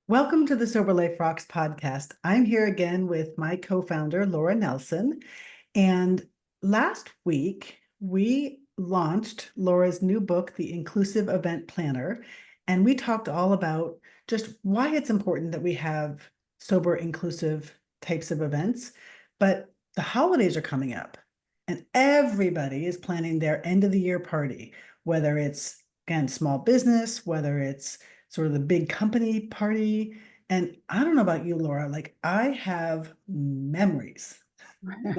Welcome to the Sober Life Rocks podcast. I'm here again with my co-founder, Laura Nelson. And last week, we launched Laura's new book, The Inclusive Event Planner. And we talked all about just why it's important that we have sober, inclusive types of events. But the holidays are coming up, and everybody is planning their end of the year party, whether it's, again, small business, whether it's sort of the big company party. And I don't know about you, Laura, like I have memories.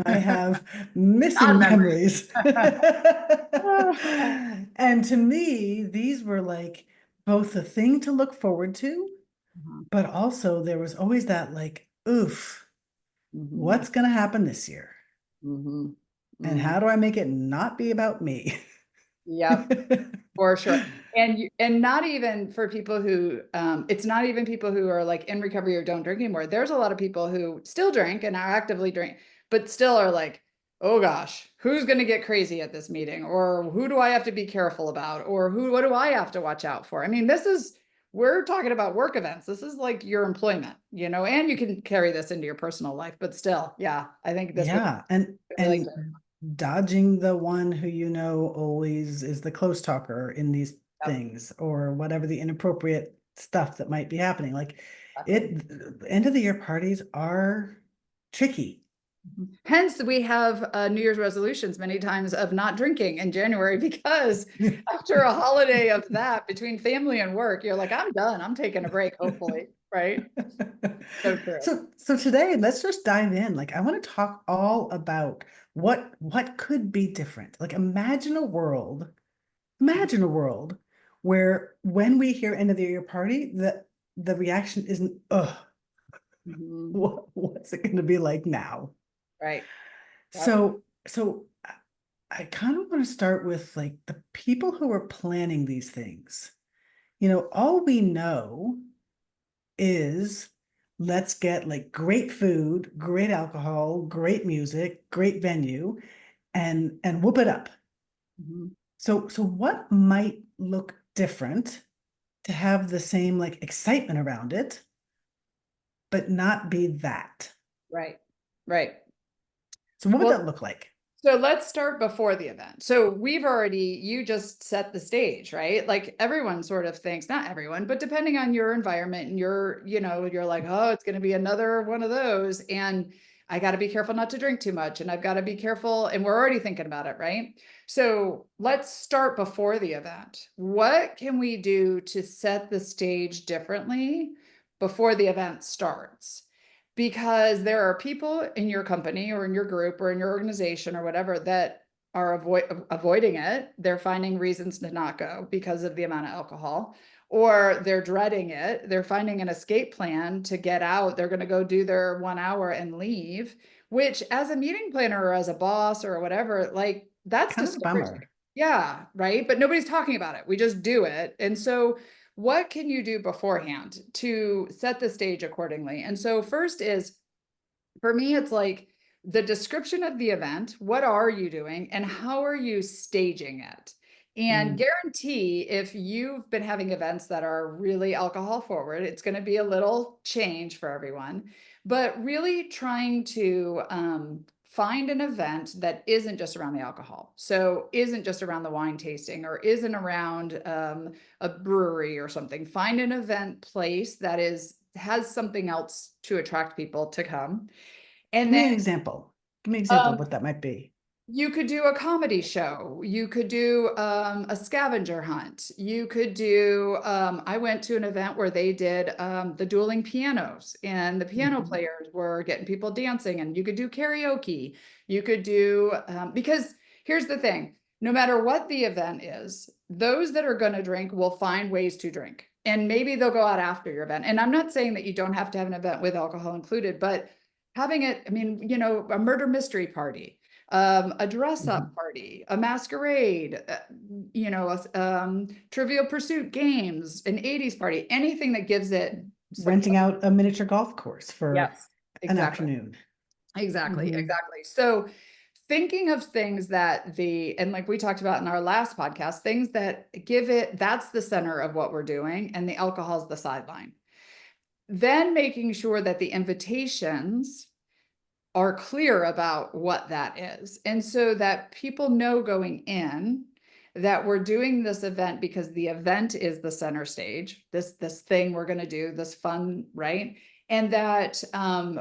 I have Not missing memories. memories. And to me, these were like both a thing to look forward to, Mhm, but also there was always that like, oof, mhm, what's going to happen this year? mhm, And mhm. how do I make it not be about me? Yep, for sure. And not even for people who it's not even people who are like in recovery or don't drink anymore. There's a lot of people who still drink and are actively drink, but still are like, oh gosh, who's going to get crazy at this meeting? Or who do I have to be careful about? Or what do I have to watch out for? I mean, we're talking about work events. This is like your employment, and you can carry this into your personal life, but still, yeah, I think this would Yeah, and really like and dodging the one who always is the close talker in these Yep, things or whatever the inappropriate stuff that might be happening. Like exactly. it, end of the year parties are tricky. Hence, we have New Year's resolutions many times of not drinking in January because after a holiday of that between family and work, you're like, I'm done. I'm taking a break, hopefully. Right. So true. So today let's just dive in. Like I want to talk all about what could be different. Like imagine a world where when we hear end of the year party, the reaction isn't, oh, Mhm. what's it going to be like now? Right. Yep. So I kind of want to start with like the people who are planning these things. All we know is let's get like great food, great alcohol, great music, great venue, and whoop it up. Mhm. So what might look different to have the same like excitement around it, but not be that? Right. Right. So what would Well, that look like? so let's start before the event. So you just set the stage, right? Like everyone sort of thinks, not everyone, but depending on your environment and you're like, oh, it's going to be another one of those. And I got to be careful not to drink too much. And I've got to be careful. And we're already thinking about it, right? So let's start before the event. What can we do to set the stage differently before the event starts? Because there are people in your company or in your group or in your organization or whatever that are avoiding it. They're finding reasons to not go because of the amount of alcohol, or they're dreading it. They're finding an escape plan to get out. They're going to go do their 1 hour and leave, which as a meeting planner or as a boss or whatever, like that's Kind of a discouraging. bummer. Yeah, right. But nobody's talking about it. We just do it. And so what can you do beforehand to set the stage accordingly? And so first is for me, it's like the description of the event. What are you doing and how are you staging it? And Mm. guarantee if you've been having events that are really alcohol forward, it's going to be a little change for everyone, but really trying to find an event that isn't just around the alcohol. So isn't just around the wine tasting or isn't around a brewery or something. Find an event place that has something else to attract people to come. And Give then me an example. Give me an example of um, what that might be. you could do a comedy show. You could do a scavenger hunt. You could do, I went to an event where they did the dueling pianos, and the piano Mhm. players were getting people dancing, and you could do karaoke. You could do, because here's the thing, no matter what the event is, those that are going to drink will find ways to drink. And maybe they'll go out after your event. And I'm not saying that you don't have to have an event with alcohol included, but having it, I mean, a murder mystery party, a dress up Mhm. party, a masquerade, trivial pursuit games, an 80s party, anything that gives it some. Renting out a miniature golf course for Yes, an exactly. afternoon. Exactly, Mhm. exactly. So thinking of things and like we talked about in our last podcast, things that that's the center of what we're doing, and the alcohol's the sideline. then making sure that the invitations are clear about what that is. And so that people know going in that we're doing this event because the event is the center stage, this thing we're going to do, this fun, right? And that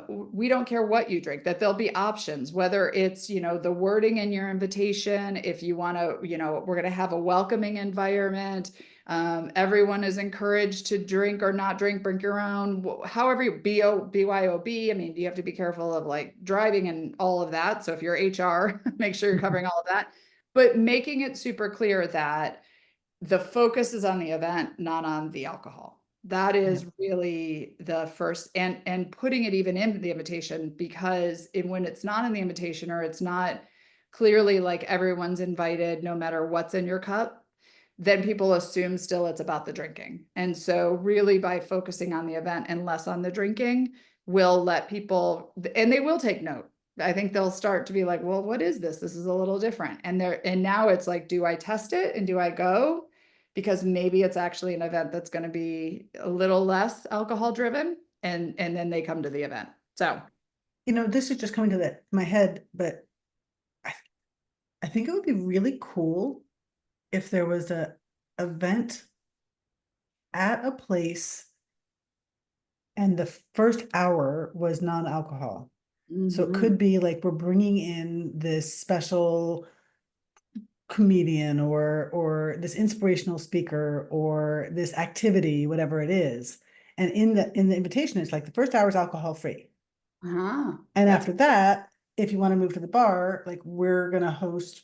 we don't care what you drink, that there'll be options, whether it's, the wording in your invitation, if you want to, we're going to have a welcoming environment. Everyone is encouraged to drink or not drink, bring your own, however you BYOB. I mean, you have to be careful of like driving and all of that. So if you're HR, make sure you're covering all of that, but making it super clear that the focus is on the event, not on the alcohol. That Yeah. is really the first, and putting it even in the invitation, because when it's not in the invitation, or it's not clearly like everyone's invited, no matter what's in your cup, then people assume still it's about the drinking. And so really by focusing on the event and less on the drinking will let people, and they will take note. I think they'll start to be like, well, what is this? This is a little different. And now it's like, do I test it and do I go? Because maybe it's actually an event that's going to be a little less alcohol driven, and then they come to the event. So, This is just coming to my head, but I, I think it would be really cool if there was a event at a place and the first hour was non-alcohol. So it could be like we're bringing in this special comedian or this inspirational speaker or this activity, whatever it is. And in the invitation, it's like the first hour is alcohol free. And yeah, after that, if you want to move to the bar, like we're gonna host,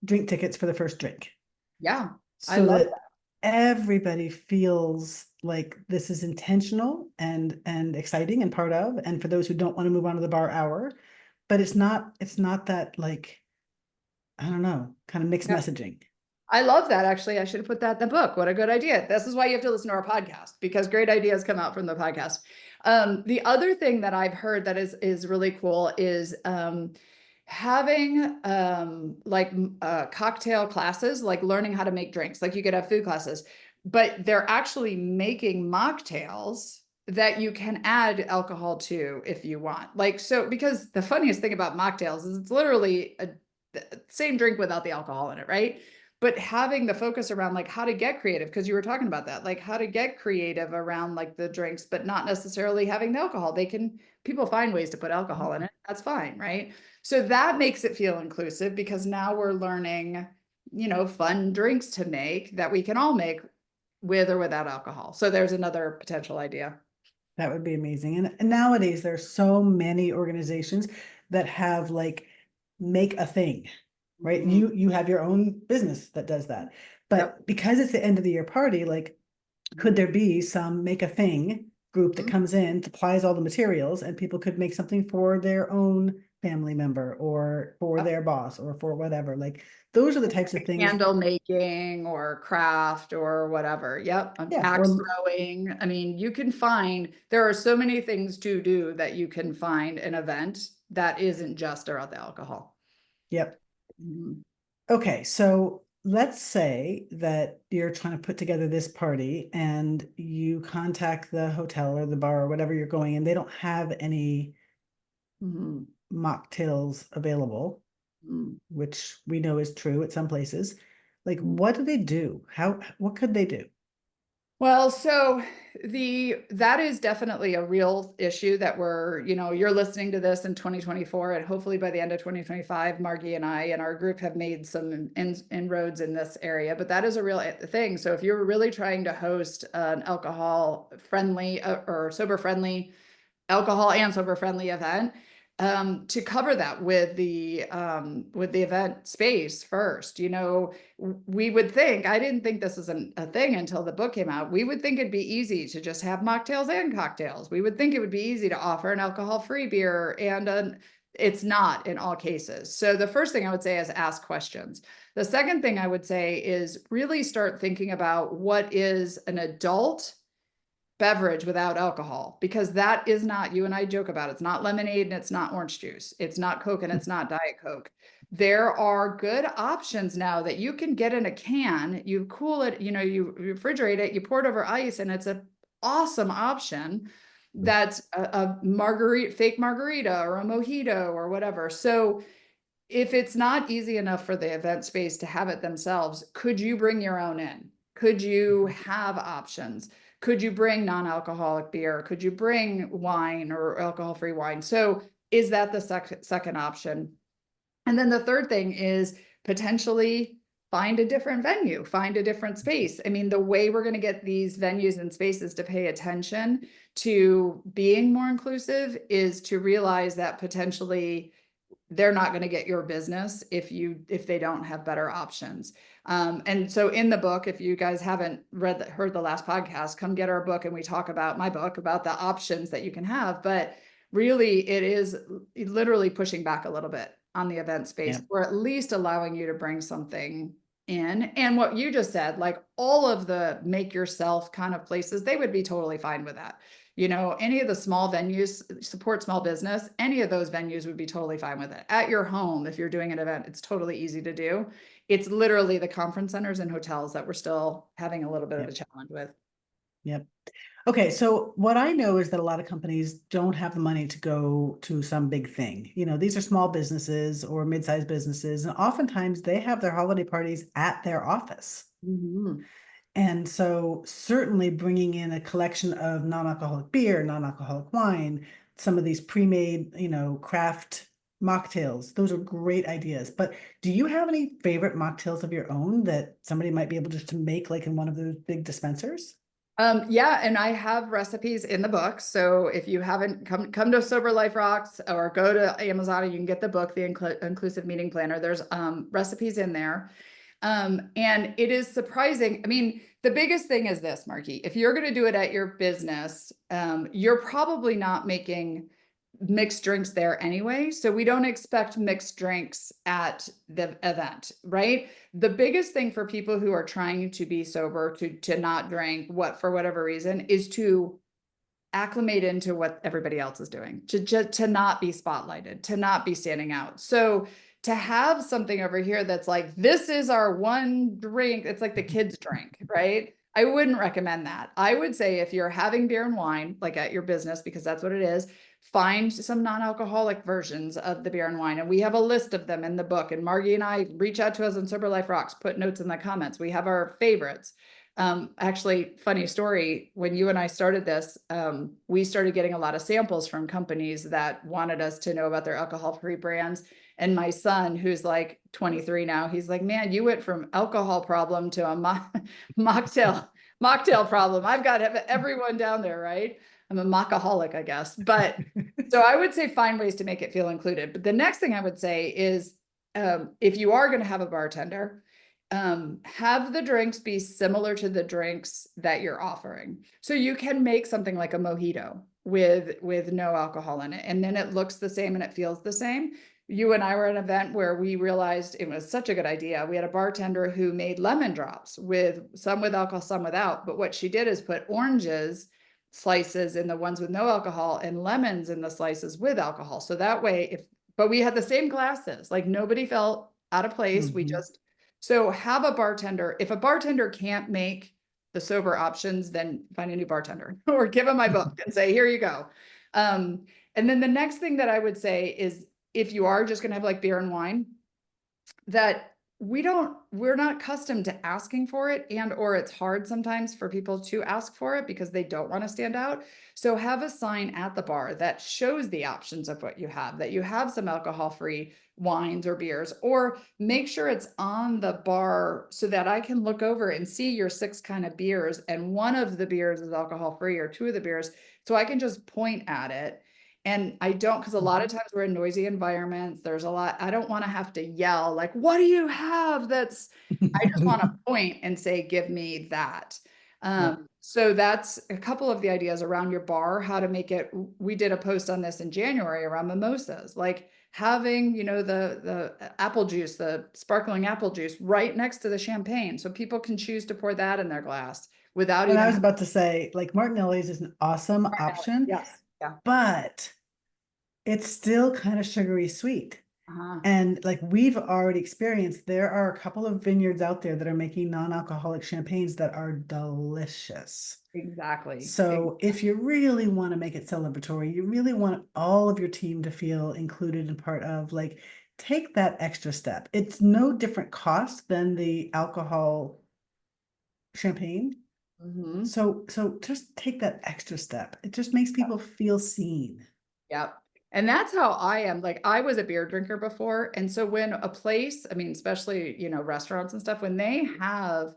drink tickets for the first drink. yeah, I So love that everybody feels like this is intentional and exciting and part of, and for those who don't want to move on to the bar hour, but it's not that like, I don't know, kind of mixed that. messaging. I love that. Actually, I should have put that in the book. What a good idea. This is why you have to listen to our podcast, because great ideas come out from the podcast. The other thing that I've heard that is really cool is having like cocktail classes, like learning how to make drinks. Like you could have food classes, but they're actually making mocktails that you can add alcohol to if you want. Like, so, because the funniest thing about mocktails is it's literally the same drink without the alcohol in it, right? But having the focus around like how to get creative, because you were talking about that, like how to get creative around like the drinks, but not necessarily having the alcohol. People find ways to put alcohol in it. That's fine, right? So that makes it feel inclusive, because now we're learning, fun drinks to make that we can all make with or without alcohol. So there's another potential idea. That would be amazing. And nowadays there's so many organizations that have like make a thing, right? Mhm. You have your own business that does that. Yep. But because it's the end of the year party, like could there be some make a thing group that Mhm. comes in, supplies all the materials, and people could make something for their own family member or for Yep. their boss or for whatever. Like those are the types of things. Candle making or craft or whatever. Yep. Yeah. Axe Or throwing. I mean, there are so many things to do that you can find an event that isn't just about the alcohol. yep. Mhm. Okay, so let's say that you're trying to put together this party and you contact the hotel or the bar or whatever you're going, and they don't have any Mhm. mocktails available, Mhm. which we know is true at some places. Like, Mhm. what do they do? What could they do? Well, so that is definitely a real issue that you're listening to this in 2024, and hopefully by the end of 2025, Margie and I and our group have made some inroads in this area, but that is a real thing. So if you're really trying to host an alcohol friendly or sober friendly, alcohol and sober friendly event, to cover that with the event space first. We would think, I didn't think this was a thing until the book came out. We would think it'd be easy to just have mocktails and cocktails. We would think it would be easy to offer an alcohol-free beer, and it's not in all cases. So the first thing I would say is ask questions. The second thing I would say is really start thinking about what is an adult beverage without alcohol, because that is not, you and I joke about it, it's not lemonade and it's not orange juice, it's not Coke and it's not Diet Coke. There are good options now that you can get in a can, you cool it, you refrigerate it, you pour it over ice, and it's awesome option that's a margarita, fake margarita or a mojito or whatever. So if it's not easy enough for the event space to have it themselves, could you bring your own in? Could you have options? Could you bring non-alcoholic beer? Could you bring wine or alcohol-free wine? So is that the second option? And then the third thing is potentially find a different venue, find a different space. I mean, the way we're going to get these venues and spaces to pay attention to being more inclusive is to realize that potentially they're not going to get your business if they don't have better options. And so in the book, if you guys haven't heard the last podcast, come get our book and we talk about my book about the options that you can have. But really, it is literally pushing back a little bit on the event space, or at least allowing you to bring something in. And what you just said, like all of the make yourself kind of places, they would be totally fine with that. You know, any of the small venues support small business, any of those venues would be totally fine with it. At your home, if you're doing an event, it's totally easy to do. It's literally the conference centers and hotels that we're still having a little bit of a challenge with. Yep. Okay, so what I know is that a lot of companies don't have the money to go to some big thing. You know, these are small businesses or mid-sized businesses, and oftentimes they have their holiday parties at their office. Mm-hmm. And so certainly bringing in a collection of non-alcoholic beer, non-alcoholic wine, some of these pre-made, you know, craft mocktails, those are great ideas. But do you have any favorite mocktails of your own that somebody might be able just to make like in one of those big dispensers? Yeah, and I have recipes in the book. So if you haven't come to Sober Life Rocks or go to Amazon and you can get the book, the Inclusive Meeting Planner. There's recipes in there. And it is surprising. I mean, the biggest thing is this, Marky. If you're going to do it at your business, you're probably not making mixed drinks there anyway. So we don't expect mixed drinks at the event, right? The biggest thing for people who are trying to be sober, to not drink, for whatever reason, is to acclimate into what everybody else is doing, to not be spotlighted, to not be standing out. So to have something over here that's like, this is our one drink, it's like the kids drink, right? I wouldn't recommend that. I would say if you're having beer and wine, like at your business, because that's what it is, find some non-alcoholic versions of the beer and wine. And we have a list of them in the book. And Margie and I reach out to us on Sober Life Rocks, put notes in the comments. We have our favorites. Actually, funny story, when you and I started this, we started getting a lot of samples from companies that wanted us to know about their alcohol-free brands. And my son, who's like 23 now, he's like, man, you went from alcohol problem to a mocktail problem. I've got everyone down there, right? I'm a mockaholic, I guess. But so I would say find ways to make it feel included. But the next thing I would say is, if you are going to have a bartender, have the drinks be similar to the drinks that you're offering. So you can make something like a mojito with no alcohol in it, and then it looks the same and it feels the same. You and I were at an event where we realized it was such a good idea. We had a bartender who made lemon drops with some with alcohol, some without. But what she did is put oranges slices in the ones with no alcohol and lemons in the slices with alcohol. So that way, but we had the same glasses, like nobody felt out of place. We just, so have a bartender. If a bartender can't make the sober options, then find a new bartender or give them my book and say, here you go. And then the next thing that I would say is, if you are just going to have like beer and wine, that we're not accustomed to asking for it, or it's hard sometimes for people to ask for it because they don't want to stand out. So have a sign at the bar that shows the options of what you have, that you have some alcohol-free wines or beers, or make sure it's on the bar so that I can look over and see your 6 kind of beers. And one of the beers is alcohol-free, or 2 of the beers. So I can just point at it. And I don't, because a lot of times we're in noisy environments. There's a lot, I don't want to have to yell, like, what do you have? I just want to point and say, give me that. So that's a couple of the ideas around your bar, how to make it. We did a post on this in January around mimosas, like having, the apple juice, the sparkling apple juice right next to the champagne. So people can choose to pour that in their glass without And I even. was about to say, like Martinelli's is an awesome option, Yes. Yeah. but it's still kind of sugary sweet. Uh-huh. And like we've already experienced, there are a couple of vineyards out there that are making non-alcoholic champagnes that are delicious. Exactly. So if you really want to make it celebratory, you really want all of your team to feel included and part of, like, take that extra step. It's no different cost than the alcohol champagne. Mhm. So just take that extra step. It just makes people feel seen. Yep. And that's how I am. Like, I was a beer drinker before, and so when a place, I mean, especially, restaurants and stuff, when they have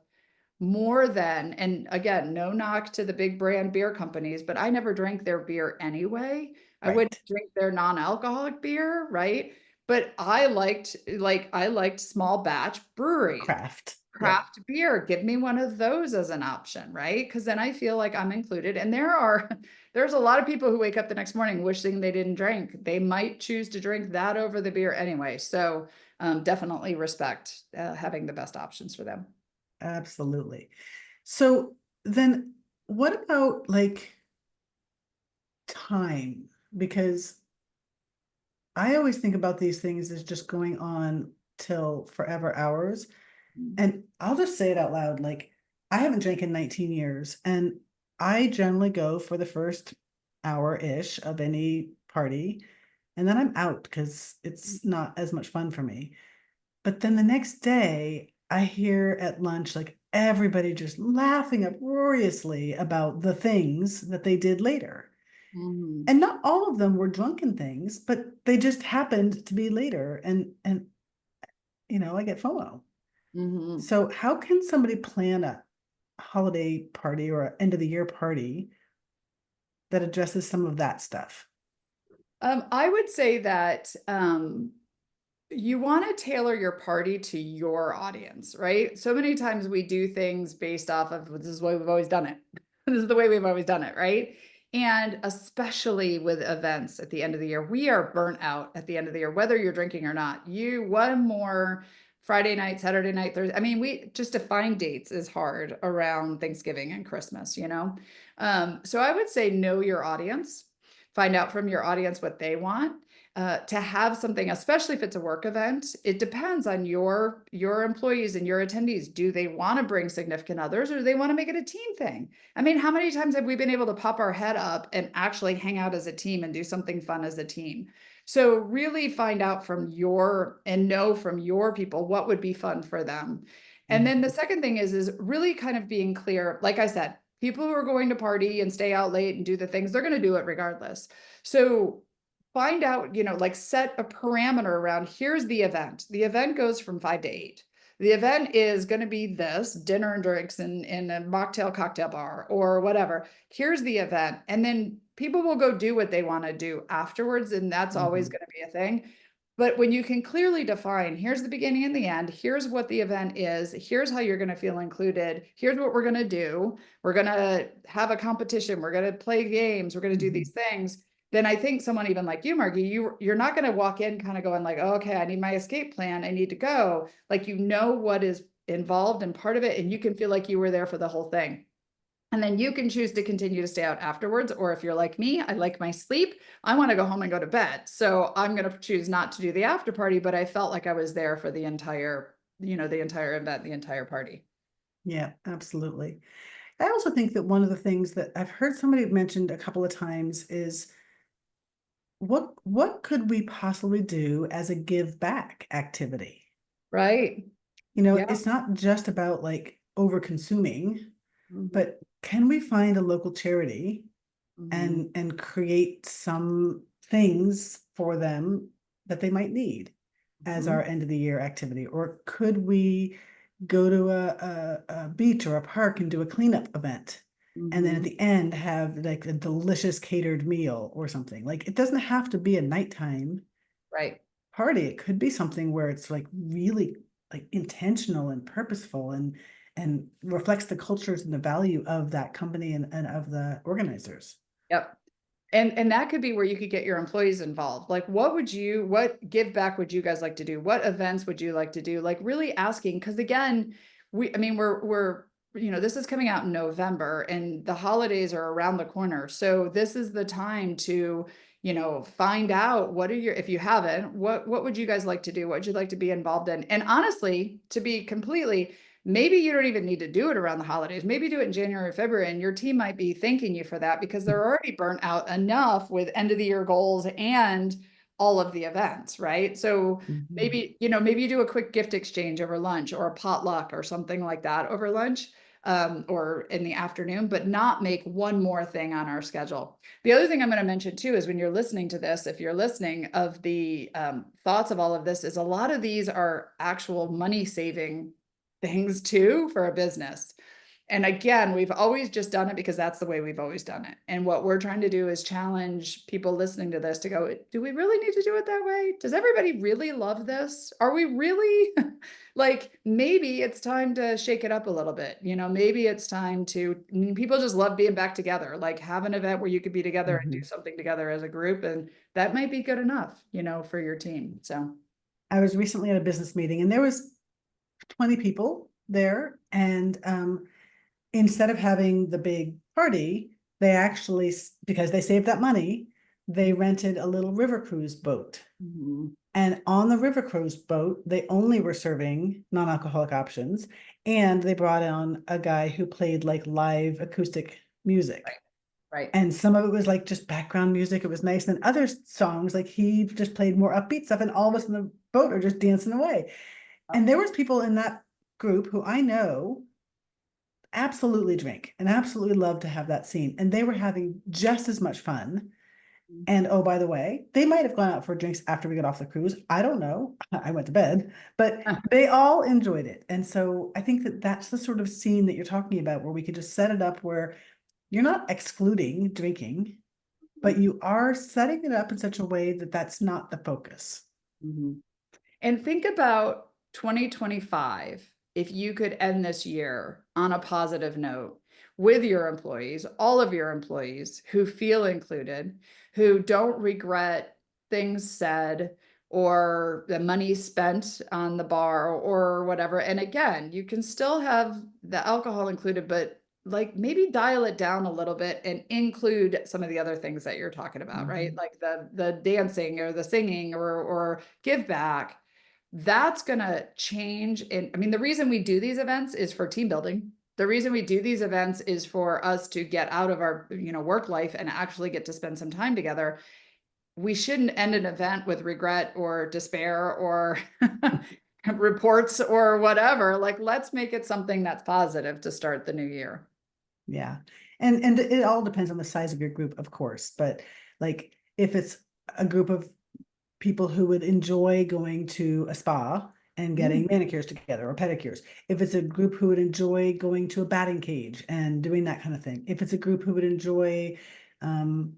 more than, and again, no knock to the big brand beer companies, but I never drank their beer anyway. I wouldn't Right. drink their non-alcoholic beer, right? But I liked small batch breweries, Craft. Yep. craft beer. Give me one of those as an option, right? Because then I feel like I'm included. And there's a lot of people who wake up the next morning wishing they didn't drink. They might choose to drink that over the beer anyway. So definitely respect having the best options for them. Absolutely. So then what about like time? Because I always think about these things as just going on till forever hours. And I'll just say it out loud, like, I haven't drank in 19 years, and I generally go for the first hour-ish of any party, and then I'm out because it's not as much fun for me. But then the next day, I hear at lunch, like, everybody just laughing uproariously about the things that they did later. Mhm. And not all of them were drunken things, but they just happened to be later, and I get FOMO. Mhm. So how can somebody plan a holiday party or an end of the year party that addresses some of that stuff? I would say that you want to tailor your party to your audience, right? So many times we do things based off of this is the way we've always done it. This is the way we've always done it, right? And especially with events at the end of the year, we are burnt out at the end of the year, whether you're drinking or not. You one more Friday night, Saturday night, Thursday. I mean, we just to find dates is hard around Thanksgiving and Christmas. So I would say know your audience, find out from your audience what they want to have something, especially if it's a work event. It depends on your employees and your attendees. Do they want to bring significant others, or do they want to make it a team thing? I mean, how many times have we been able to pop our head up and actually hang out as a team and do something fun as a team? So really find out from your and know from your people what would be fun for them. And then the Mhm. second thing is really kind of being clear. Like I said, people who are going to party and stay out late and do the things, they're going to do it regardless. So find out, like set a parameter around here's the event. The event goes from 5 to 8. The event is going to be this dinner and drinks in a mocktail cocktail bar or whatever. Here's the event. And then people will go do what they want to do afterwards. And that's always Mhm. going to be a thing. But when you can clearly define, here's the beginning and the end, here's what the event is, here's how you're going to feel included, here's what we're going to do. We're going to have a competition, we're going to play games, we're going to do Mhm. these things. Then I think someone even like you, Margie, you're not going to walk in kind of going like, oh, okay, I need my escape plan, I need to go. Like what is involved and part of it, and you can feel like you were there for the whole thing. And then you can choose to continue to stay out afterwards. Or if you're like me, I like my sleep. I want to go home and go to bed. So I'm going to choose not to do the after party, but I felt like I was there for the entire event, the entire party. Yeah, absolutely. I also think that one of the things that I've heard somebody mentioned a couple of times is what could we possibly do as a give back activity? Right. Yeah. It's not just about like over consuming, Mhm. but can we find a local charity Mhm. and create some things for them that they might need as Mhm. our end of the year activity? Or could we go to a beach or a park and do a cleanup event? And then at Mhm. the end have like a delicious catered meal or something. Like it doesn't have to be a nighttime Right. party. It could be something where it's like really like intentional and purposeful and reflects the cultures and the value of that company and of the organizers. Yep. And that could be where you could get your employees involved. Like, what give back would you guys like to do? What events would you like to do? Like really asking, because again, I mean, this is coming out in November and the holidays are around the corner. So this is the time to, find out what are your, if you haven't, what would you guys like to do? What would you like to be involved in? And honestly, to be completely, maybe you don't even need to do it around the holidays. Maybe do it in January or February, and your team might be thanking you for that because they're already burnt out enough with end of the year goals and all of the events, right? So Mhm. maybe you do a quick gift exchange over lunch or a potluck or something like that over lunch, or in the afternoon, but not make one more thing on our schedule. The other thing I'm going to mention too is when you're listening to this, if you're listening, of the thoughts of all of this, is a lot of these are actual money saving things too for a business. And again, we've always just done it because that's the way we've always done it. And what we're trying to do is challenge people listening to this to go, do we really need to do it that way? Does everybody really love this? Are we really like, maybe it's time to shake it up a little bit. Maybe it's time to, I mean, people just love being back together, like have an event where you could be together and do Mhm. something together as a group. And that might be good enough, for your team. So, I was recently at a business meeting and there was 20 people there, and instead of having the big party, they actually, because they saved that money, they rented a little river cruise boat. mhm. And on the river cruise boat, they only were serving non-alcoholic options. And they brought on a guy who played like live acoustic Right, music. right. And some of it was like just background music. It was nice. And other songs, like he just played more upbeat stuff, and all of us in the boat are just dancing away. And there was people in that group who I know absolutely drink and absolutely love to have that scene. And they were having just as much fun. And oh, by the way, they might have gone out for drinks after we got off the cruise. I don't know. I went to bed, but they all enjoyed it. And so I think that that's the sort of scene that you're talking about, where we could just set it up where you're not excluding drinking, but you are setting it up in such a way that that's not the focus. Mhm. And think about 2025. If you could end this year on a positive note with your employees, all of your employees who feel included, who don't regret things said or the money spent on the bar or whatever. And again, you can still have the alcohol included, but like maybe dial it down a little bit and include some of the other things that you're talking about, right? Mhm. Like the dancing or the singing or give back. That's going to change. And I mean, the reason we do these events is for team building. The reason we do these events is for us to get out of our, work life and actually get to spend some time together. We shouldn't end an event with regret or despair or reports or whatever. Like, let's make it something that's positive to start the new year. Yeah. And it all depends on the size of your group, of course. But like if it's a group of people who would enjoy going to a spa and getting Mm, manicures together or pedicures. If it's a group who would enjoy going to a batting cage and doing that kind of thing. If it's a group who would enjoy um,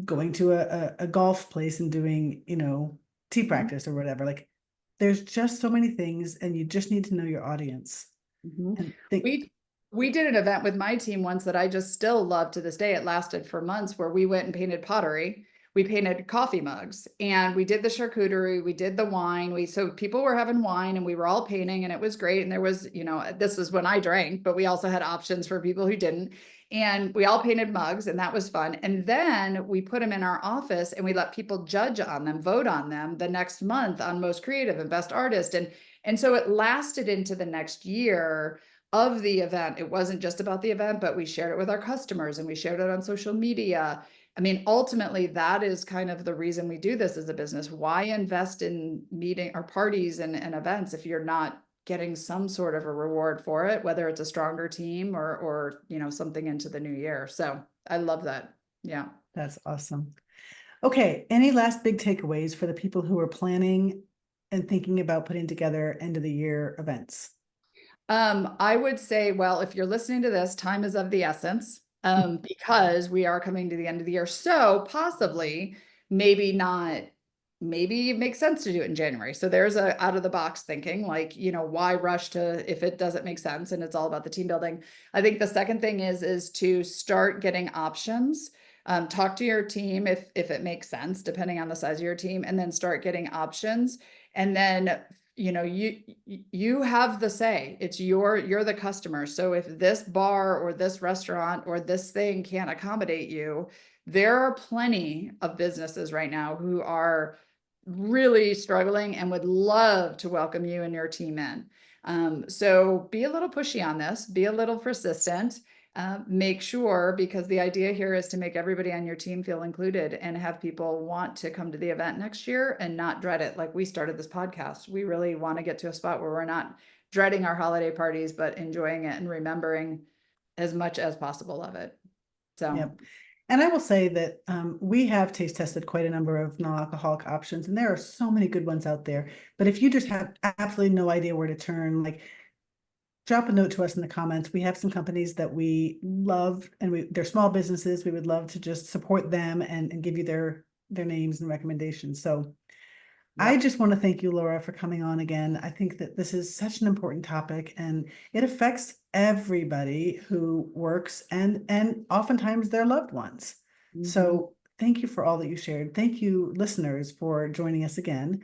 going to a golf place and doing, tea mhm, practice or whatever. Like there's just so many things, and you just need to know your audience mhm. and think. We did an event with my team once that I just still love to this day. It lasted for months, where we went and painted pottery. We painted coffee mugs and we did the charcuterie, we did the wine. So people were having wine and we were all painting, and it was great. And there was, this was when I drank, but we also had options for people who didn't. And we all painted mugs, and that was fun. And then we put them in our office and we let people judge on them, vote on them the next month on most creative and best artist. And so it lasted into the next year of the event. It wasn't just about the event, but we shared it with our customers and we shared it on social media. I mean, ultimately, that is kind of the reason we do this as a business. Why invest in meeting or parties and events if you're not getting some sort of a reward for it, whether it's a stronger team or something into the new year. So I love that. Yeah. That's awesome. Okay, any last big takeaways for the people who are planning and thinking about putting together end of the year events? I would say, well, if you're listening to this, time is of the essence, because we are coming to the end of the year. So possibly, maybe not, maybe it makes sense to do it in January. So there's a out of the box thinking, like, why rush to if it doesn't make sense and it's all about the team building. I think the second thing is to start getting options. Talk to your team if it makes sense, depending on the size of your team, and then start getting options. And then you know, you have the say. It's you're the customer. So if this bar or this restaurant or this thing can't accommodate you, there are plenty of businesses right now who are really struggling and would love to welcome you and your team in. So be a little pushy on this, be a little persistent, make sure, because the idea here is to make everybody on your team feel included and have people want to come to the event next year and not dread it. Like we started this podcast, we really want to get to a spot where we're not dreading our holiday parties, but enjoying it and remembering as much as possible of it. So. Yep. And I will say that we have taste tested quite a number of non-alcoholic options, and there are so many good ones out there. But if you just have absolutely no idea where to turn, like drop a note to us in the comments. We have some companies that we love, and they're small businesses. We would love to just support them and give you their names and recommendations. So I Yep. just want to thank you, Laura, for coming on again. I think that this is such an important topic, and it affects everybody who works and oftentimes their loved ones. Mhm. So thank you for all that you shared. Thank you, listeners, for joining us again.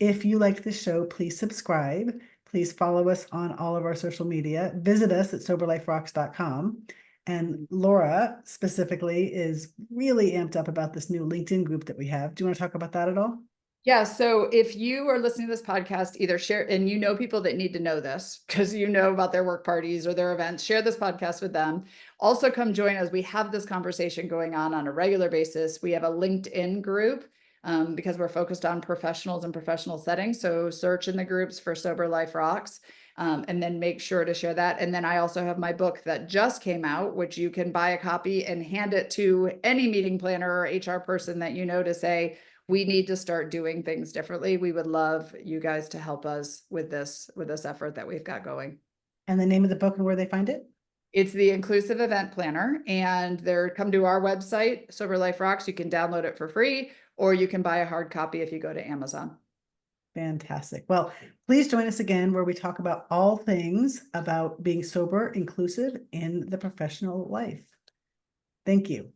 If you liked this show, please subscribe. Please follow us on all of our social media. Visit us at soberliferocks.com. And Laura specifically is really amped up about this new LinkedIn group that we have. Do you want to talk about that at all? Yeah. So if you are listening to this podcast, either share, and you know people that need to know this because you know about their work parties or their events, share this podcast with them. Also, come join us. We have this conversation going on a regular basis. We have a LinkedIn group because we're focused on professionals and professional settings. So search in the groups for Sober Life Rocks. And then make sure to share that. And then I also have my book that just came out, which you can buy a copy and hand it to any meeting planner or HR person that you know to say, we need to start doing things differently. We would love you guys to help us with this effort that we've got going. And the name of the book and where they find it? It's the Inclusive Event Planner, and they're come to our website, Sober Life Rocks. You can download it for free, or you can buy a hard copy if you go to Amazon. Fantastic. Well, please join us again where we talk about all things about being sober, inclusive in the professional life. Thank you.